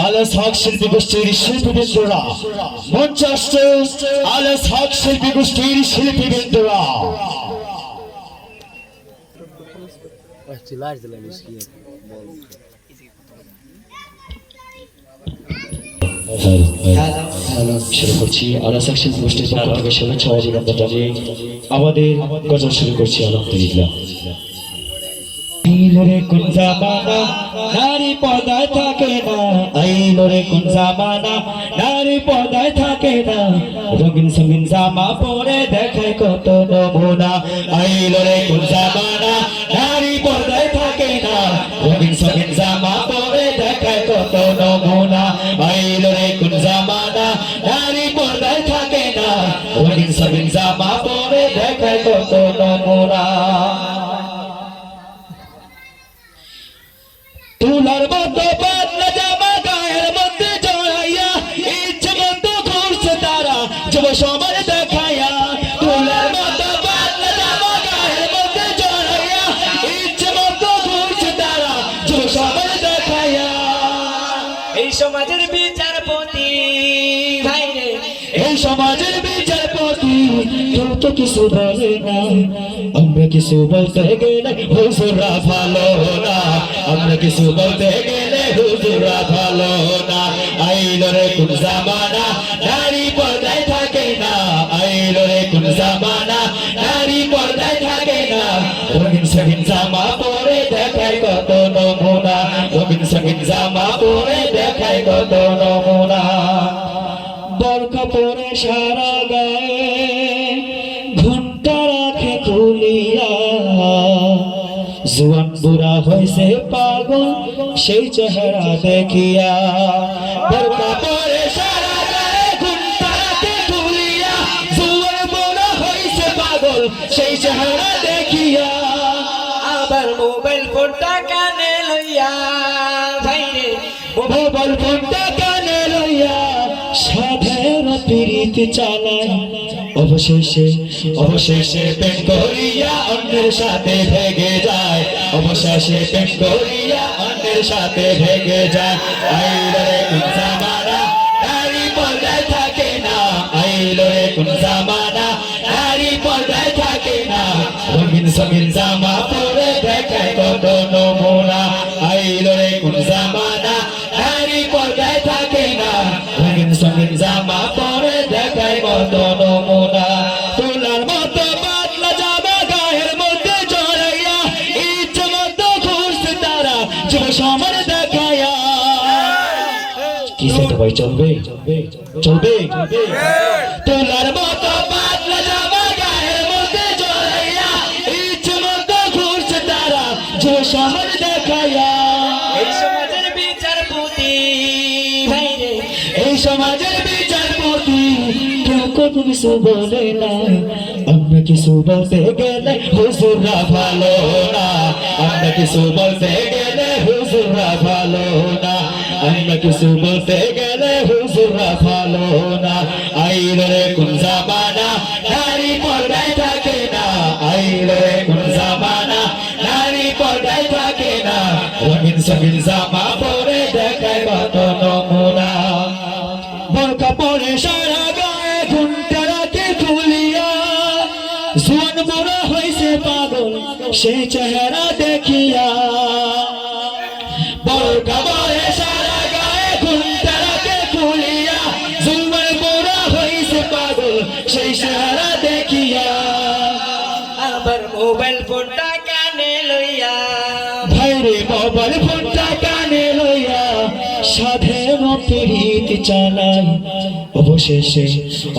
আলেস হক শিল্পী গোষ্ঠীর শিল্পীবৃন্দরা মঞ্চে আসছে। আলেস হক শিল্পী গোষ্ঠীর শিল্পীবৃন্দরা শুরু করছি। আলেস হক শিল্পী গোষ্ঠীর পক্ষ থেকে শুভেচ্ছা অভিনন্দন জানিয়ে আমাদের গজল শুরু করছি। আলহামদুলিল্লাহ। আইলোরে কোন জামানা নারী পর্দায় থাকে না, আইলোরে কোন জামানা নারী পর্দায় থাকে না, রঙিন সঙ্গীন জামা পরে দেখায় কত নমুনা। আইলোরে কোন জামানা নারী পর্দায় থাকে না, রঙিন সঙ্গীন জামা পরে দেখায় কত নমুনা। আইলোরে কোন জামানা নারী পর্দায় থাকে না, রঙিন সঙ্গীন জামা পরে দেখায় কত নমুনা। তুলার মতো পাতলা জামা গায়ের মধ্যে জড়াইয়া ইচ্ছে মতো ঘুরছে তারা যুব সমাজ দেখাইয়া। তুলার মতো পাতলা জামা গায়ের মধ্যে জড়াইয়া ইচ্ছে মতো ঘুরছে তারা যুব সমাজ দেখাইয়া। এই সমাজের বিচারপতি ভাইরে, এই সমাজের বিচারপতি কেউ তো কিছু বলে না, আমরা কিছু বলতে গেলে হুজুররা ভালো না, আমরা কিছু বলতে গেলে হুজুররা ভালো না। আইলোরে কোন জামানা নারী পর্দায় থাকে না, আইলোরে কোন জামানা নারী পর্দায় থাকে না, রঙিন সঙ্গীন জামা পরে দেখায় কত নমুনা, রঙিন সঙ্গীন জামা পরে দেখায় কত নমুনা। বরখা পরে সারা গায়ে ঘুমটা রাখে খুলিয়া, জুয়ান বুড়া হয়েছে পাগল সেই চেহারা দেখিয়া। বরখা পরে সারা গায়ে ঘুমটা রাখে খুলিয়া, জুয়ান বুড়া হয়েছে পাগল সেই চেহারা দেখিয়া। আবার মোবাইল ফোনটা কানে লইয়া ভাইরে, মোবাইল ফোনটা কানে লইয়া সাধের প্রীতি চালায়, অবশেষে অবশেষে প্রেম করিয়া অন্যের সাথে ভেগে যায়, অবশেষে প্রেম করিয়া অন্যের সাথে ভেগে যায়। আইলোরে কোন জামানা নারী পর্দায় থাকে না, আইলোরে কোন জামানা নারী পর্দায় থাকে না, রঙিন সঙ্গীন জামা পরে দেখায় কত নমুনা। আইলোরে কোন জামানা নারী পর্দায় থাকে না, রঙিন সঙ্গীন জামা পরে দেখায় কত নমুনা। তোলার মতো পাতলা জামা গায়ের মধ্যে জড়াইয়া ইচ্ছে মতো ঘুরছে তারা যুব সমাজ দেখাইয়া। কি সেটা ভাই চলবে চলবে? তোলার মতো পাতলা জামা গায়ের মধ্যে জড়াইয়া ইচ্ছে মতো ঘুরছে তারা যুব সমাজ দেখাইয়া। এই সমাজের বিচারপতি ভাইরে, এই সমাজের বিচারপতি কেউ কত কিছু বলে না, আমরা কিছু বলতে গেলে হুজুররা ভালো না, আমরা কিছু বলতে গেলে হুজুররা ভালো না, আমরা কিছু বলতে গেলে হুজুররা ভালো না। আইলোরে কোন জামানা নারী পর্দায় থাকে না, আইলোরে কোন জামানা নারী পর্দায় থাকে না, রঙিন সঙ্গীন জামা পরে দেখায় কত নমুনা। বরখা পরে সারা গায়ে ঘুমটা রাখে খুলিয়া, জুয়ান বুড়া হয়েছে পাগল সেই চেহারা দেখিয়া। বরখা পরে সারা গায়ে ঘুমটা রাখে খুলিয়া, জুয়ান বুড়া হয়েছে পাগল সেই চেহারা দেখিয়া। আবার মোবাইল ফোনটা কানে লইয়া ভাইরে মোবাইল ফোনটা কানে লইয়া সাধের প্রীতি চালায়, অবশেষে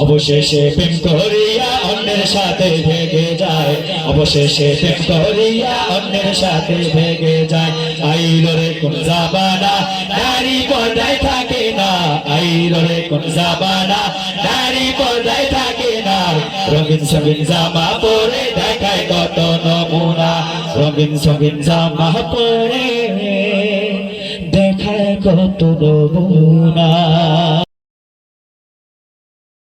অবশেষে প্রেম করিয়া অন্যের সাথে ভেগে যায়, অবশেষে প্রেম করিয়া অন্যের সাথে ভেগে যায়। আইলোরে কোন জামানা নারী পর্দায় থাকে না, আইলোরে কোন জামানা নারী পর্দায় থাকে না, রঙিন সঙ্গীন জামা পরে দেখায় কত নমুনা, রঙিন সঙ্গীন জামা পরে দেখায় কত নমুনা।